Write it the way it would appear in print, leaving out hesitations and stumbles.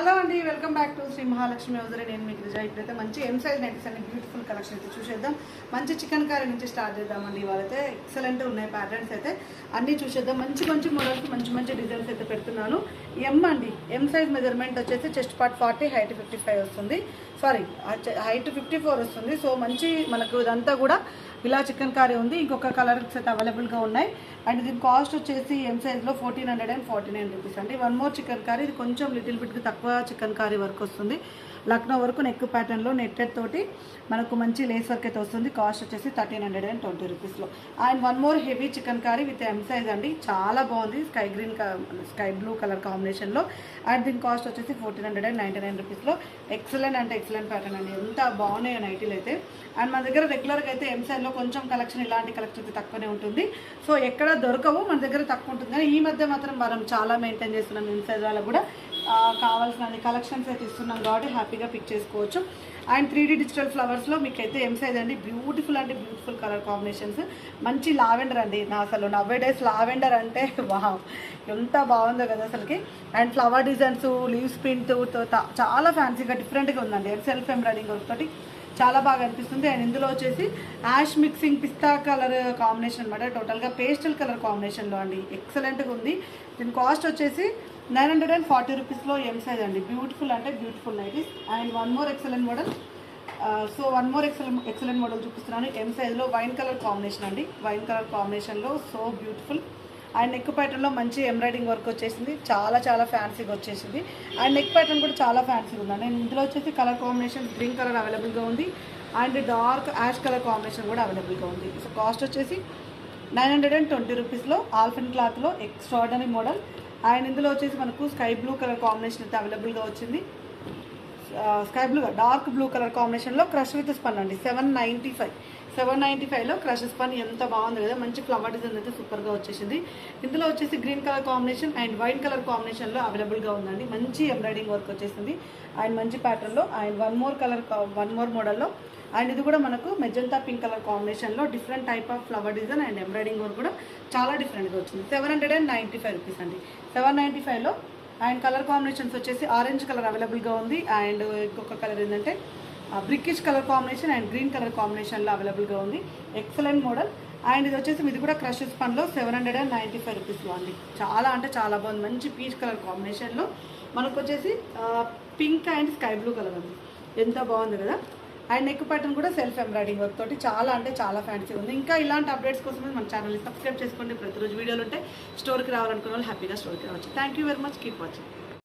Hello అండి, welcome back to Shri Mahalakshmi hosiery. నేను మీకు రిజా. ఇప్పుడైతే మంచి ఎం సైజ్ నైటీస్ అనే బ్యూటిఫుల్ కలెక్షన్ అయితే చూసేద్దాం. మంచి చికెన్ కర్రీ నుంచి స్టార్ట్ చేద్దామండి. ఇవాళైతే ఎక్సలెంట్ ఉన్నాయి ప్యాటర్న్స్ అయితే అన్నీ చూసేద్దాం. మంచి మంచి మోడల్స్, మంచి మంచి డిజైన్స్ అయితే పెడుతున్నాను. ఎం అండి, ఎం సైజ్ మెజర్మెంట్ వచ్చేసి చెస్ట్ పార్ట్ 40, హైట్ 55 వస్తుంది. సారీ, హైట్ 54 వస్తుంది. సో మంచి మనకు ఇదంతా కూడా ఇలా చికెన్ కర్రీ ఉంది. ఇంకొక కలర్స్ అయితే అవైలబుల్గా ఉన్నాయి. అండ్ దీని కాస్ట్ వచ్చేసి ఎం సైజ్లో 1449 రూపీస్ అండి. వన్ మోర్ చికెన్ కర్రీ, ఇది కొంచెం లిటిల్ బిట్గా తక్కువ చికెన్ కర్రీ వర్క్ వస్తుంది. లక్నో వరకు నెక్ ప్యాటర్న్లో నెట్టెడ్ తోటి మనకు మంచి లేస్ వర్క్ అయితే వస్తుంది. కాస్ట్ వచ్చేసి 1320 రూపీస్లో. And one more heavy chicken curry with M size అండి, చాలా బాగుంది. స్కై బ్లూ కలర్ కాంబినేషన్లో. అండ్ దీని కాస్ట్ వచ్చేసి 1499 రూపీస్లో. ఎక్సలెంట్ అంటే ఎక్సలెంట్ ప్యాటర్న్ అండి, ఎంత బాగున్నాయి నైటీలు అయితే. అండ్ మన దగ్గర రెగ్యులర్గా అయితే ఎం సైజ్లో కొంచెం కలెక్షన్, ఇలాంటి కలెక్షన్ అయితే తక్కువనే ఉంటుంది. సో ఎక్కడ దొరకవు, మన దగ్గర తక్కువ ఉంటుంది. కానీ ఈ మధ్య మాత్రం మనం చాలా మెయింటైన్ చేస్తున్నాం. ఎం సైజ్ వాళ్ళకు కూడా కావాల్సిన కలెక్షన్స్ అయితే ఇస్తున్నాం కాబట్టి హ్యాపీగా పిక్ చేసుకోవచ్చు. అండ్ 3D డిజిటల్ ఫ్లవర్స్లో మీకైతే ఎం సైజ్ అండి, బ్యూటిఫుల్ అంటే బ్యూటిఫుల్ కలర్ కాంబినేషన్స్. మంచి లావెండర్ అండి, నా అసలు డేస్ లావెండర్ అంటే వావ్, ఎంత బాగుందో కదా అసలుకి. అండ్ ఫ్లవర్ డిజైన్స్, లీవ్స్ ప్రింట్తో చాలా ఫ్యాన్సీగా డిఫరెంట్గా ఉందండి. సెల్ఫ్ ఎంబ్రాయిడింగ్ వర్క్ తోటి చాలా బాగా అనిపిస్తుంది. అండ్ ఇందులో వచ్చేసి యాష్ మిక్సింగ్ పిస్తా కలర్ కాంబినేషన్ అనమాట. టోటల్గా పేస్టల్ కలర్ కాంబినేషన్లో అండి, ఎక్సలెంట్గా ఉంది. దీని కాస్ట్ వచ్చేసి 940 రూపీస్లో ఎం సైజ్ అండి. బ్యూటిఫుల్ అంటే beautiful nighties. And one more excellent model. Excellent model చూపిస్తున్నాను. ఎం సైజ్లో వైన్ కలర్ కాంబినేషన్ అండి, వైన్ కలర్ కాంబినేషన్లో సో బ్యూటిఫుల్. అండ్ నెక్ ప్యాటర్న్లో మంచి ఎంబ్రాయిడింగ్ వర్క్ వచ్చేసింది, చాలా చాలా ఫ్యాన్సీగా వచ్చేసింది. అండ్ నెక్ ప్యాటర్న్ కూడా చాలా ఫ్యాన్సీగా ఉంది. అండ్ ఇందులో వచ్చేసి కలర్ కాంబినేషన్ గ్రీన్ కలర్ అవైలబుల్గా ఉంది. And dark ash colour combination కూడా అవైలబుల్గా ఉంది. సో కాస్ట్ వచ్చేసి 920 రూపీస్లో ఆల్ఫిన్ క్లాత్లో ఎక్స్ట్రాడనరీ మోడల్. అండ్ ఇందులో వచ్చేసి మనకు స్కై బ్లూ కలర్ కాంబినేషన్ అయితే అవైలబుల్గా వచ్చింది. Sky blue dark blue colour కాంబినేషన్లో క్రష్ విత్ స్పన్ అండి. 795లో క్రష్ స్పన్, ఎంత బాగుంది కదా. మంచి ఫ్లవర్ డిజైన్ అయితే సూపర్గా వచ్చేసింది. ఇందులో వచ్చేసి green colour combination and white colour కాంబినేషన్లో అవైలబుల్గా ఉందండి. మంచి ఎంబ్రాయిడింగ్ వర్క్ వచ్చేసింది అండ్ మంచి ప్యాటర్న్లో. అండ్ వన్ మోర్ మోడల్లో. అండ్ ఇది కూడా మనకు మెజంతా పింక్ కలర్ కాంబినేషన్లో different type of flower design and embroidering work కూడా చాలా డిఫరెంట్గా వచ్చింది. 795 రూపీస్ అండి. 795లో. అండ్ కలర్ కాంబినేషన్స్ వచ్చేసి ఆరెంజ్ కలర్ అవైలబుల్గా ఉంది. అండ్ ఇంకొక కలర్ ఏంటంటే brickish colour combination and green colour కాంబినేషన్లో అవైలబుల్గా ఉంది. Excellent model. అండ్ ఇది వచ్చేసి ఇది కూడా క్రష్ స్పన్లో 795 రూపీస్లో అండి. చాలా అంటే చాలా బాగుంది. మంచి పీచ్ కలర్ కాంబినేషన్లో మనకు వచ్చేసి pink and sky blue colour ఉంది, ఎంత బాగుంది కదా. అండ్ నెక్ ప్యాటర్న్ కూడా సెల్ఫ్ ఎంబ్రాయిడింగ్ వర్క్ తోటి చాలా అంటే చాలా ఫ్యాన్సీ ఉంది. ఇంకా ఇలాంటి అప్డేట్స్ కోసం మన ఛానల్ని సబ్స్క్రైబ్ చేసుకోండి. ప్రతిరోజు వీడియోలు ఉంటాయి. స్టోర్కి రావాలనుకున్న వాళ్ళు హ్యాపీగా స్టోర్కి రావచ్చు. Thank you very much. Keep watching.